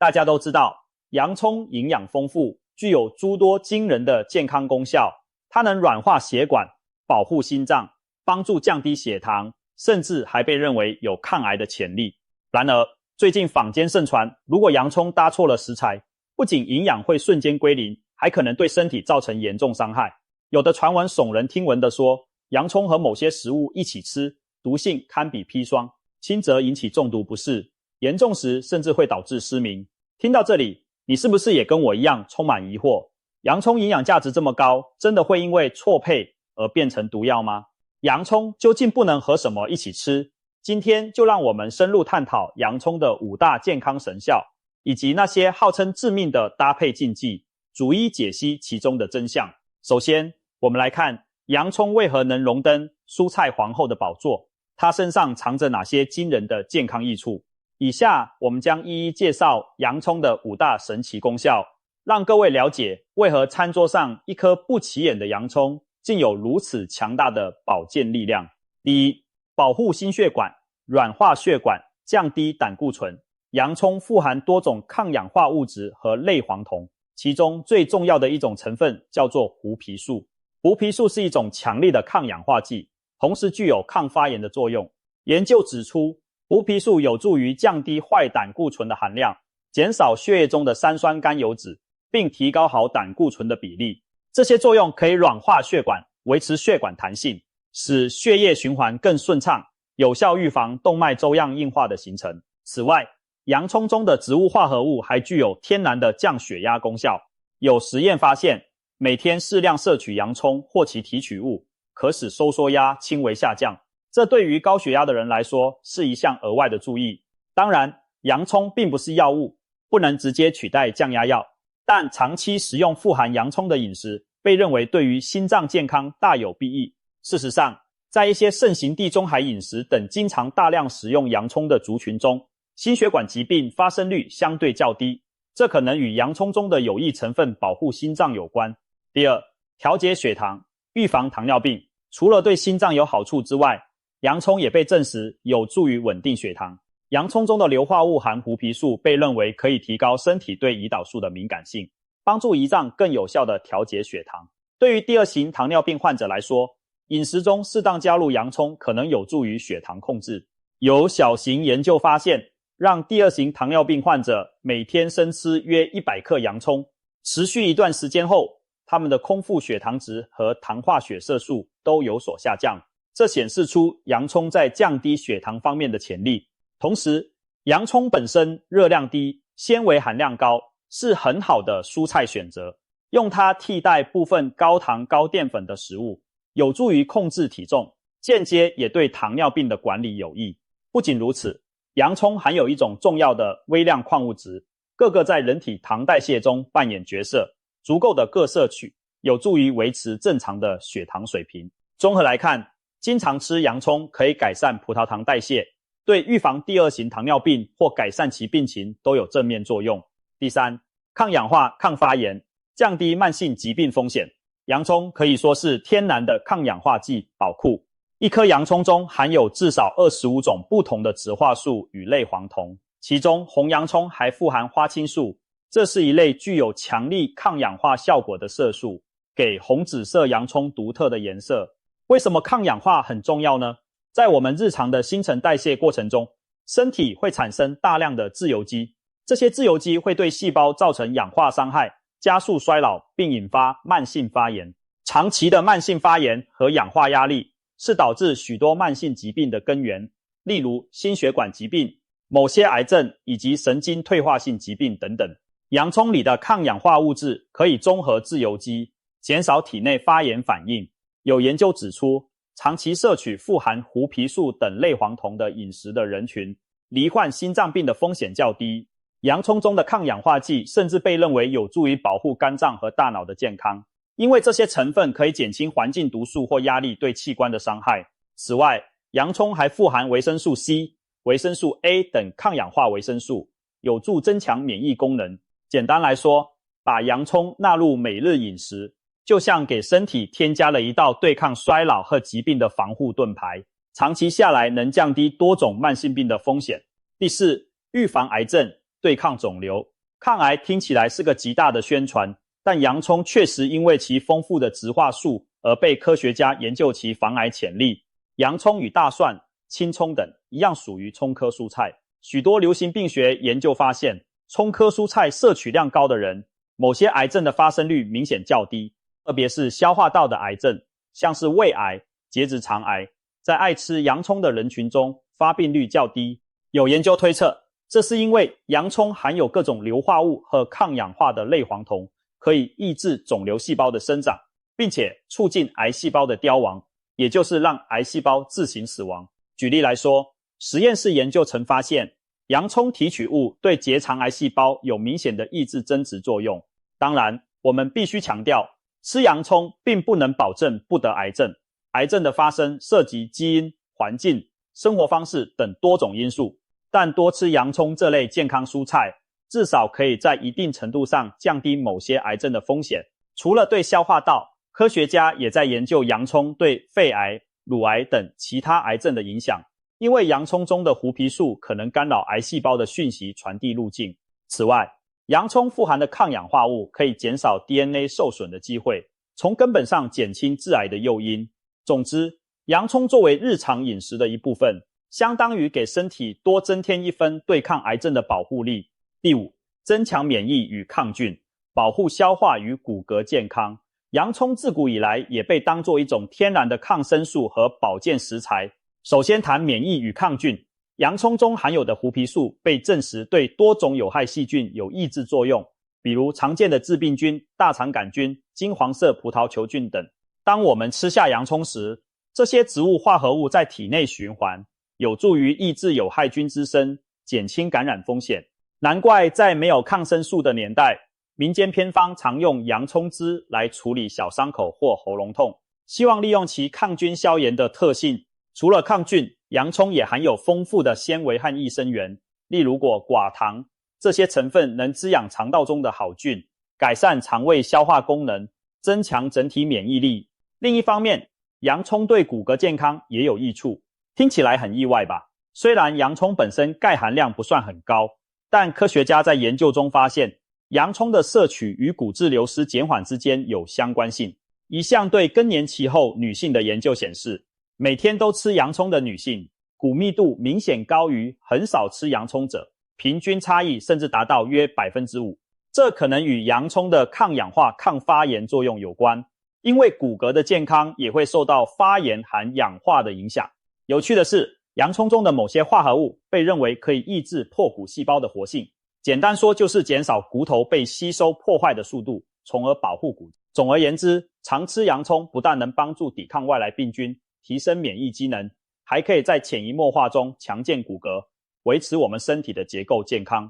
大家都知道，洋蔥營養豐富，具有諸多驚人的健康功效。它能軟化血管，保護心臟，幫助降低血糖，甚至還被認為有抗癌的潛力。然而，最近坊間盛傳，如果洋蔥搭錯了食材，不僅營養會瞬間歸零，還可能對身體造成嚴重傷害。有的傳聞聳人聽聞的說，洋蔥和某些食物一起吃，毒性堪比砒霜，輕則引起中毒不適，嚴重時甚至會導致失明。聽到這裡，你是不是也跟我一樣充滿疑惑？洋蔥營養價值這麼高，真的會因為錯配而變成毒藥嗎？洋蔥究竟不能和什麼一起吃？今天就讓我們深入探討洋蔥的5大健康神效，以及那些號稱致命的搭配禁忌，逐一解析其中的真相。首先，我們來看洋蔥為何能榮登蔬菜皇後的寶座，它身上藏着哪些驚人的健康益處。以下我們將一一介紹洋蔥的5大神奇功效，讓各位了解為何餐桌上一顆不起眼的洋蔥竟有如此強大的保健力量。第一，保護心血管，軟化血管，降低膽固醇。洋蔥富含多種抗氧化物質和類黃酮，其中最重要的一種成分叫做胡皮素。胡皮素是一種強力的抗氧化劑，同時具有抗發炎的作用。研究指出，胡皮素有助於降低壞膽固醇的含量，減少血液中的三酸甘油酯，並提高好膽固醇的比例。這些作用可以軟化血管，維持血管彈性，使血液循環更順暢，有效預防動脈粥樣硬化的形成。此外，洋蔥中的植物化合物還具有天然的降血壓功效。有實驗發現，每天適量攝取洋蔥或其提取物，可使收縮壓輕微下降。這對於高血壓的人來說是一項額外的注意。當然，洋蔥並不是藥物，不能直接取代降壓藥，但長期食用富含洋蔥的飲食被認為對於心臟健康大有裨益。事實上，在一些盛行地中海飲食等經常大量食用洋蔥的族群中，心血管疾病發生率相對較低，這可能與洋蔥中的有益成分保護心臟有關。第二，調節血糖，預防糖尿病。除了對心臟有好處之外，洋蔥也被證實有助於穩定血糖。洋蔥中的硫化物含胡皮素被認為可以提高身體對胰島素的敏感性，幫助胰臟更有效地調節血糖。對於第2型糖尿病患者來說，飲食中適當加入洋蔥可能有助於血糖控制。有小型研究發現，讓第2型糖尿病患者每天生吃約100克洋蔥，持續一段時間後，他們的空腹血糖值和糖化血色素都有所下降。這顯示出洋蔥在降低血糖方面的潛力。同時，洋蔥本身熱量低，纖維含量高，是很好的蔬菜選擇。用它替代部分高糖高澱粉的食物，有助於控制體重，間接也對糖尿病的管理有益。不僅如此，洋蔥含有一種重要的微量礦物質，各個在人體糖代謝中扮演角色，足夠的各攝取，有助於維持正常的血糖水平。綜合來看，經常吃洋蔥可以改善葡萄糖代謝，對預防第2型糖尿病或改善其病情都有正面作用。第三，抗氧化、抗發炎，降低慢性疾病風險。洋蔥可以說是天然的抗氧化劑寶庫。一顆洋蔥中含有至少25種不同的植化素與類黃酮，其中紅洋蔥還富含花青素，這是一類具有強力抗氧化效果的色素，給紅紫色洋蔥獨特的顏色。為什麼抗氧化很重要呢？在我們日常的新陳代謝過程中，身體會產生大量的自由基，這些自由基會對細胞造成氧化傷害，加速衰老，並引發慢性發炎。長期的慢性發炎和氧化壓力是導致許多慢性疾病的根源，例如心血管疾病、某些癌症以及神經退化性疾病等等。洋蔥裡的抗氧化物質可以中和自由基，減少體內發炎反應。有研究指出，長期攝取富含胡皮素等類黃酮的飲食的人群，罹患心臟病的風險較低。洋蔥中的抗氧化劑甚至被認為有助於保護肝臟和大腦的健康，因為這些成分可以減輕環境毒素或壓力對器官的傷害。此外，洋蔥還富含維生素 C、維生素 A 等抗氧化維生素，有助增強免疫功能。簡單來說，把洋蔥納入每日飲食，就像給身體添加了一道對抗衰老和疾病的防護盾牌，長期下來能降低多種慢性病的風險。第四，預防癌症，對抗腫瘤。抗癌聽起來是個極大的宣傳，但洋蔥確實因為其豐富的植化素而被科學家研究其防癌潛力。洋蔥與大蒜、青蔥等一樣屬於蔥科蔬菜。許多流行病學研究發現，蔥科蔬菜攝取量高的人，某些癌症的發生率明顯較低，特別是消化道的癌症，像是胃癌、結直腸癌，在愛吃洋蔥的人群中發病率較低。有研究推測，這是因為洋蔥含有各種硫化物和抗氧化的類黃酮，可以抑制腫瘤細胞的生長，並且促進癌細胞的凋亡，也就是讓癌細胞自行死亡。舉例來說，實驗室研究曾發現，洋蔥提取物對結腸癌細胞有明顯的抑制增殖作用。當然，我們必須強調，吃洋蔥並不能保證不得癌症。癌症的發生涉及基因、環境、生活方式等多種因素，但多吃洋蔥這類健康蔬菜，至少可以在一定程度上降低某些癌症的風險。除了對消化道，科學家也在研究洋蔥對肺癌、乳癌等其他癌症的影響，因為洋蔥中的胡皮素可能干擾癌細胞的訊息傳遞路徑。此外，洋蔥富含的抗氧化物可以減少 DNA 受損的機會，從根本上減輕致癌的誘因。總之，洋蔥作為日常飲食的一部分，相當於給身體多增添一分對抗癌症的保護力。第五，增強免疫與抗菌，保護消化與骨骼健康。洋蔥自古以來也被當作一種天然的抗生素和保健食材。首先談免疫與抗菌，洋蔥中含有的胡皮素被證實對多種有害細菌有抑制作用，比如常見的致病菌、大腸桿菌、金黃色葡萄球菌等。當我們吃下洋蔥時，這些植物化合物在體內循環，有助於抑制有害菌滋生，減輕感染風險。難怪在沒有抗生素的年代，民間偏方常用洋蔥汁來處理小傷口或喉嚨痛，希望利用其抗菌消炎的特性。除了抗菌，洋蔥也含有豐富的纖維和益生元，例如寡糖，這些成分能滋養腸道中的好菌，改善腸胃消化功能，增強整體免疫力。另一方面，洋蔥對骨骼健康也有益處。聽起來很意外吧？雖然洋蔥本身鈣含量不算很高，但科學家在研究中發現，洋蔥的攝取與骨質流失減緩之間有相關性。一項對更年期後女性的研究顯示，每天都吃洋蔥的女性，骨密度明顯高於很少吃洋蔥者，平均差異甚至達到約 5%。這可能與洋蔥的抗氧化、抗發炎作用有關。因為骨骼的健康也會受到發炎和氧化的影響。有趣的是，洋蔥中的某些化合物被認為可以抑制破骨細胞的活性，簡單說就是減少骨頭被吸收破壞的速度，從而保護骨。總而言之，常吃洋蔥不但能幫助抵抗外來病菌，提升免疫機能，還可以在潛移默化中強健骨骼，維持我們身體的結構健康。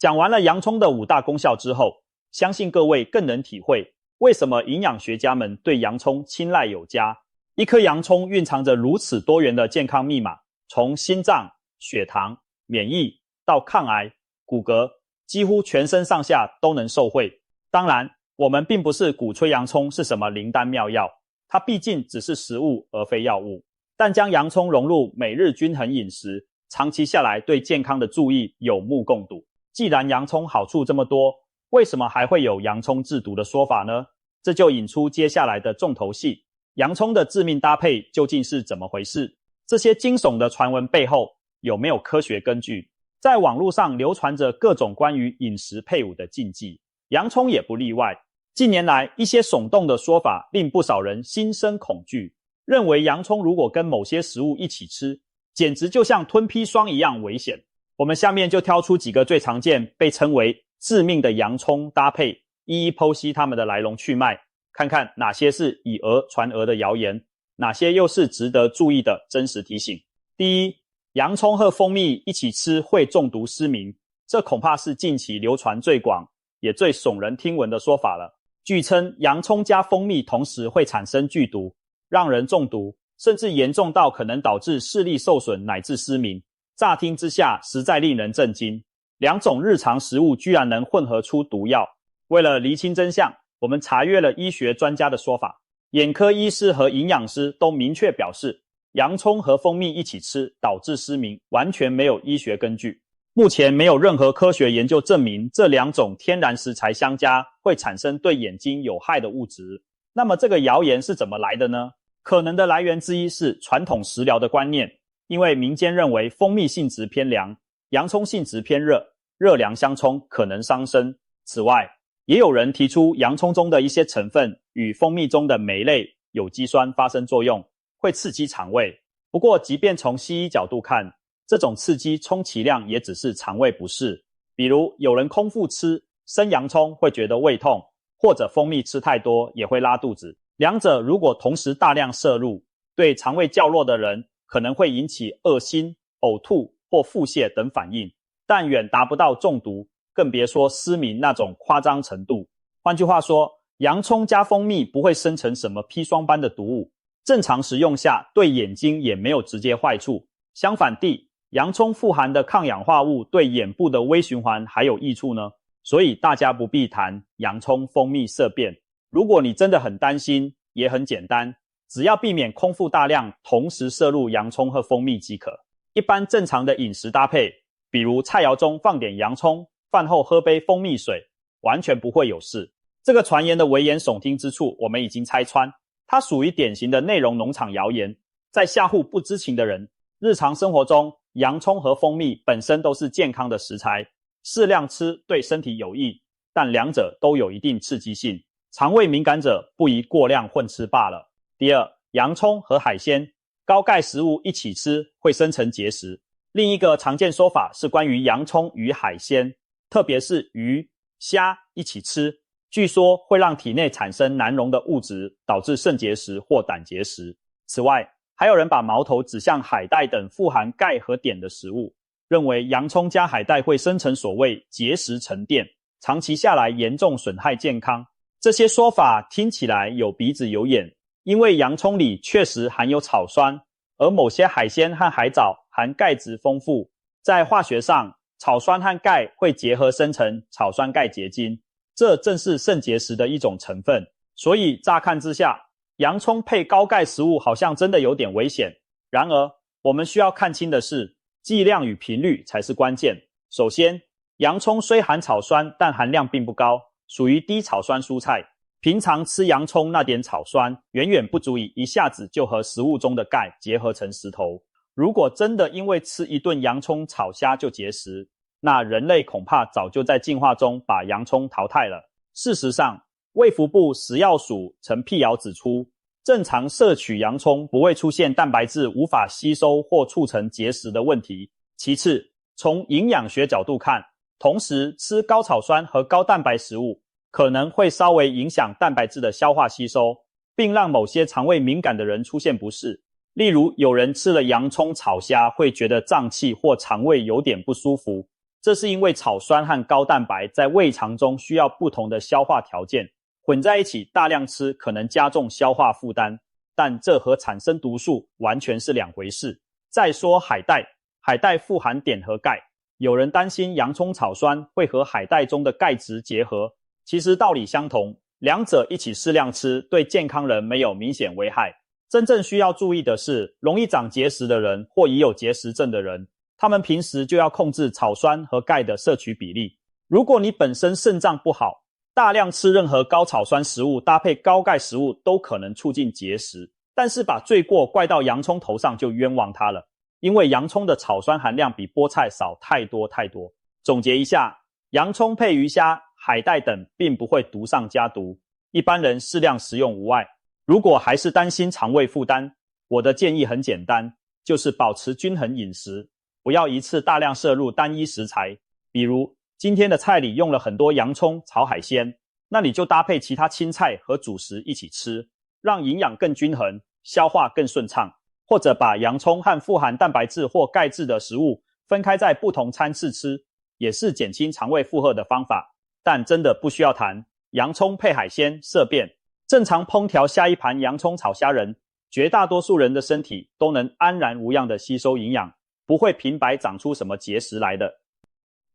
講完了洋蔥的5大功效之後，相信各位更能體會為什麼營養學家們對洋蔥青睞有加。一顆洋蔥蘊藏着如此多元的健康密碼，從心臟、血糖、免疫到抗癌、骨骼，幾乎全身上下都能受惠。當然，我們並不是鼓吹洋蔥是什麼靈丹妙藥，它畢竟只是食物而非藥物。但將洋蔥融入每日均衡飲食，長期下來對健康的注意有目共睹。既然洋蔥好處這麼多，為什麼還會有洋蔥制毒的說法呢？這就引出接下來的重頭戲，洋蔥的致命搭配究竟是怎麼回事？這些驚悚的傳聞背後有沒有科學根據？在網絡上流傳着各種關於飲食配伍的禁忌，洋蔥也不例外。近年來，一些聳動的說法令不少人心生恐懼，認為洋蔥如果跟某些食物一起吃，簡直就像吞砒霜一樣危險。我們下面就挑出幾個最常見被稱為致命的洋蔥搭配，一一剖析它們的來龍去脈，看看哪些是以訛傳訛的謠言，哪些又是值得注意的真實提醒。第一，洋蔥和蜂蜜一起吃會中毒失明，這恐怕是近期流傳最廣也最聳人聽聞的說法了。據稱，洋蔥加蜂蜜同時會產生劇毒，讓人中毒，甚至嚴重到可能導致視力受損乃至失明。乍聽之下實在令人震驚，兩種日常食物居然能混合出毒藥。為了釐清真相，我們查閱了醫學專家的說法。眼科醫師和營養師都明確表示，洋蔥和蜂蜜一起吃導致失明，完全沒有醫學根據。目前沒有任何科學研究證明這兩種天然食材相加會產生對眼睛有害的物質。那麼這個謠言是怎麼來的呢？可能的來源之一是傳統食療的觀念，因為民間認為蜂蜜性質偏涼，洋蔥性質偏熱，熱涼相衝可能傷身。此外，也有人提出洋蔥中的一些成分與蜂蜜中的酶類有機酸發生作用，會刺激腸胃。不過即便從西醫角度看，這種刺激充其量也只是腸胃不適，比如有人空腹吃生洋蔥會覺得胃痛，或者蜂蜜吃太多也會拉肚子。兩者如果同時大量攝入，對腸胃較弱的人可能會引起噁心、嘔吐或腹瀉等反應，但遠達不到中毒，更別說失明那種誇張程度。換句話說，洋蔥加蜂蜜不會生成什麼砒霜般的毒物，正常食用下對眼睛也沒有直接壞處。相反地，洋蔥富含的抗氧化物對眼部的微循環還有益處呢，所以大家不必談洋蔥蜂蜜色變。如果你真的很擔心，也很簡單，只要避免空腹大量同時攝入洋蔥和蜂蜜即可。一般正常的飲食搭配，比如菜餚中放點洋蔥，飯後喝杯蜂蜜水，完全不會有事。這個傳言的危言聳聽之處，我們已經拆穿，它屬於典型的內容農場謠言，在嚇唬不知情的人。日常生活中，洋蔥和蜂蜜本身都是健康的食材，適量吃對身體有益，但兩者都有一定刺激性，腸胃敏感者不宜過量混吃罷了。第二，洋蔥和海鮮、高鈣食物一起吃會生成結石。另一個常見說法是關於洋蔥與海鮮，特別是魚、蝦一起吃，據說會讓體內產生難溶的物質，導致腎結石或膽結石。此外，還有人把矛頭指向海帶等富含鈣和碘的食物，認為洋蔥加海帶會生成所謂結石沉澱，長期下來嚴重損害健康。這些說法聽起來有鼻子有眼，因為洋蔥裡確實含有草酸，而某些海鮮和海藻含鈣質豐富，在化學上，草酸和鈣會結合生成草酸鈣結晶，這正是腎結石的一種成分。所以乍看之下，洋蔥配高鈣食物好像真的有點危險。然而，我們需要看清的是，劑量與頻率才是關鍵。首先，洋蔥雖含草酸，但含量並不高，屬於低草酸蔬菜。平常吃洋蔥那點草酸，遠遠不足以一下子就和食物中的鈣結合成石頭。如果真的因為吃一頓洋蔥炒蝦就結石，那人類恐怕早就在進化中把洋蔥淘汰了。事實上，衛福部食藥署曾闢謠指出，正常攝取洋蔥不會出現蛋白質無法吸收或促成結石的問題。其次，從營養學角度看，同時吃高草酸和高蛋白食物可能會稍微影響蛋白質的消化吸收，並讓某些腸胃敏感的人出現不適。例如，有人吃了洋蔥炒蝦會覺得脹氣或腸胃有點不舒服，這是因為草酸和高蛋白在胃腸中需要不同的消化條件，混在一起大量吃可能加重消化負擔，但這和產生毒素完全是兩回事。再說海帶，海帶富含碘和鈣，有人擔心洋蔥草酸會和海帶中的鈣質結合，其實道理相同，兩者一起適量吃，對健康人沒有明顯危害。真正需要注意的是，容易長結石的人或已有結石症的人，他們平時就要控制草酸和鈣的攝取比例。如果你本身腎臟不好，大量吃任何高草酸食物搭配高鈣食物都可能促進結石。但是把罪過怪到洋蔥頭上就冤枉它了，因為洋蔥的草酸含量比菠菜少太多太多。總結一下，洋蔥配魚蝦、海帶等並不會毒上加毒，一般人適量食用無礙。如果還是擔心腸胃負擔，我的建議很簡單，就是保持均衡飲食，不要一次大量攝入單一食材。比如今天的菜裡用了很多洋蔥炒海鮮，那你就搭配其他青菜和主食一起吃，讓營養更均衡，消化更順暢。或者把洋蔥和富含蛋白質或鈣質的食物分開在不同餐次吃，也是減輕腸胃負荷的方法。但真的不需要談洋蔥配海鮮色變，正常烹調下一盤洋蔥炒蝦人，絕大多數人的身體都能安然無恙地吸收營養，不會平白長出什麼結石來的。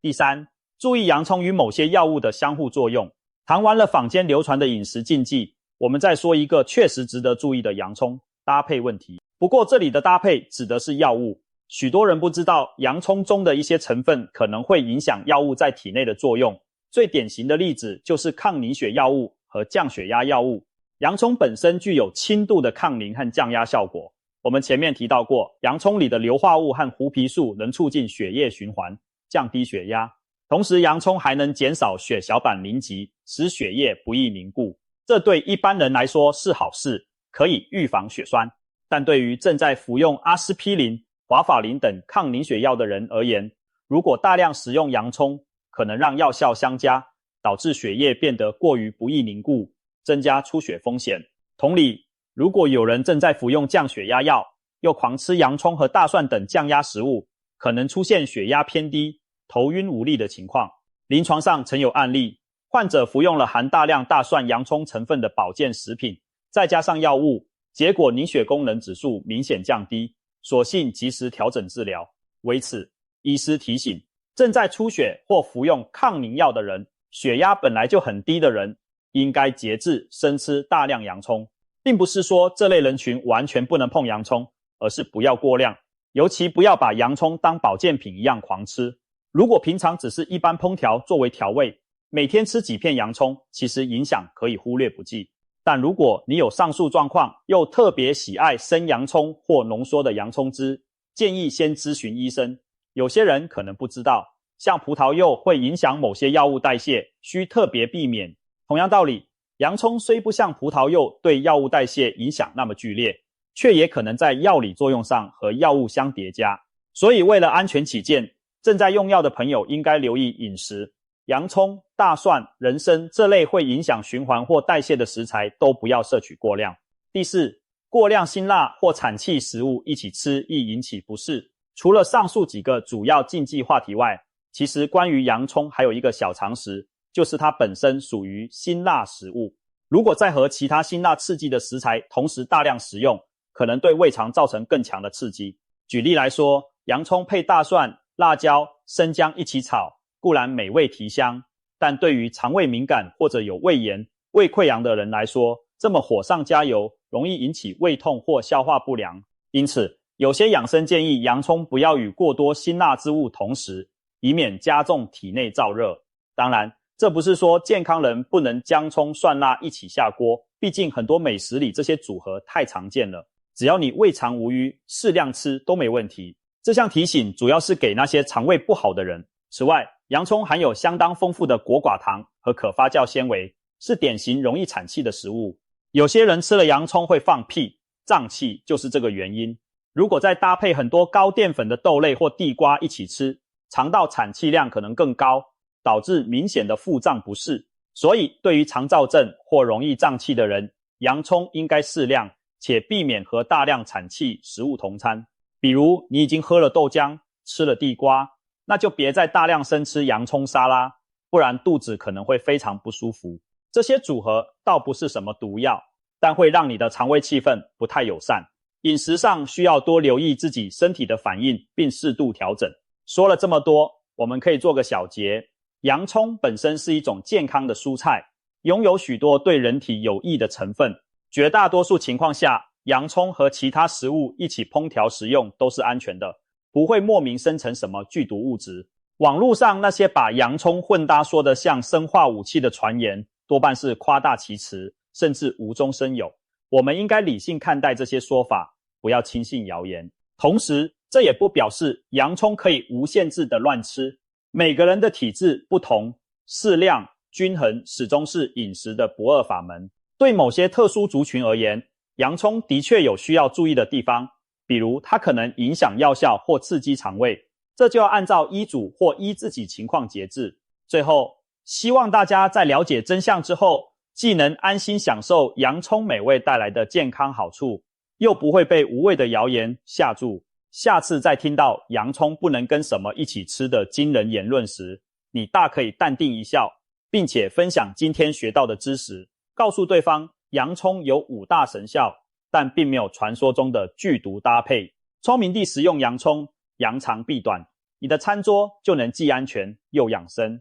第三，注意洋蔥與某些藥物的相互作用。談完了坊間流傳的飲食禁忌，我們再說一個確實值得注意的洋蔥搭配問題。不過這裡的搭配指的是藥物，許多人不知道洋蔥中的一些成分可能會影響藥物在體內的作用，最典型的例子就是抗凝血藥物和降血壓藥物。洋蔥本身具有輕度的抗凝和降壓效果。我們前面提到過，洋蔥裡的硫化物和胡皮素能促進血液循環，降低血壓。同時，洋蔥還能減少血小板凝集，使血液不易凝固。這對一般人來說是好事，可以預防血栓。但對於正在服用阿司匹林、華法林等抗凝血藥的人而言，如果大量食用洋蔥，可能讓藥效相加，導致血液變得過於不易凝固，增加出血風險。同理，如果有人正在服用降血壓藥，又狂吃洋蔥和大蒜等降壓食物，可能出現血壓偏低、頭暈無力的情況。臨床上曾有案例，患者服用了含大量大蒜、洋蔥成分的保健食品，再加上藥物，結果凝血功能指數明顯降低，所幸及時調整治療。為此，醫師提醒，正在出血或服用抗凝藥的人，血壓本來就很低的人，應該節制生吃大量洋蔥，並不是說這類人群完全不能碰洋蔥，而是不要過量，尤其不要把洋蔥當保健品一樣狂吃。如果平常只是一般烹調作為調味，每天吃幾片洋蔥，其實影響可以忽略不計。但如果你有上述狀況，又特別喜愛生洋蔥或濃縮的洋蔥汁，建議先諮詢醫生。有些人可能不知道，像葡萄柚會影響某些藥物代謝，需特別避免。同樣道理，洋蔥雖不像葡萄柚對藥物代謝影響那麼劇烈，卻也可能在藥理作用上和藥物相疊加。所以為了安全起見，正在用藥的朋友應該留意飲食。洋蔥、大蒜、人參這類會影響循環或代謝的食材都不要攝取過量。第四，過量辛辣或產氣食物一起吃易引起不適。除了上述幾個主要禁忌話題外，其實關於洋蔥還有一個小常識，就是它本身屬於辛辣食物。如果再和其他辛辣刺激的食材同時大量食用，可能對胃腸造成更強的刺激。舉例來說，洋蔥配大蒜、辣椒、生薑一起炒，固然美味提香，但對於腸胃敏感或者有胃炎、胃潰瘍的人來說，這麼火上加油，容易引起胃痛或消化不良。因此，有些養生建議洋蔥不要與過多辛辣之物同食，以免加重體內燥熱。當然，這不是說健康人不能薑蔥蒜辣一起下鍋，畢竟很多美食裡這些組合太常見了，只要你胃腸無虞，適量吃都沒問題。這項提醒主要是給那些腸胃不好的人。此外，洋蔥含有相當豐富的果寡糖和可發酵纖維，是典型容易產氣的食物。有些人吃了洋蔥會放屁、脹氣，就是這個原因。如果再搭配很多高澱粉的豆類或地瓜一起吃，腸道產氣量可能更高，導致明顯的腹脹不適。所以，對於腸躁症或容易脹氣的人，洋蔥應該適量，且避免和大量產氣食物同餐。比如，你已經喝了豆漿，吃了地瓜，那就別再大量生吃洋蔥沙拉，不然肚子可能會非常不舒服。這些組合倒不是什麼毒藥，但會讓你的腸胃氣氛不太友善。飲食上需要多留意自己身體的反應，並適度調整。說了這麼多，我們可以做個小結。洋蔥本身是一種健康的蔬菜，擁有許多對人體有益的成分。絕大多數情況下，洋蔥和其他食物一起烹調食用都是安全的，不會莫名生成什麼劇毒物質。網絡上那些把洋蔥混搭說得像生化武器的傳言，多半是誇大其詞，甚至無中生有。我們應該理性看待這些說法，不要輕信謠言。同時，這也不表示洋蔥可以無限制的亂吃。每個人的體質不同，適量、均衡始終是飲食的不二法門。對某些特殊族群而言，洋蔥的確有需要注意的地方，比如它可能影響藥效或刺激腸胃，這就要按照醫囑或依自己情況節制。最後，希望大家在了解真相之後，既能安心享受洋蔥美味帶來的健康好處，又不會被無謂的謠言嚇住。下次再聽到洋蔥不能跟什麼一起吃的驚人言論時，你大可以淡定一笑，並且分享今天學到的知識，告訴對方洋蔥有5大神效，但並沒有傳說中的劇毒搭配。聰明地食用洋蔥，揚長避短，你的餐桌就能既安全又養生。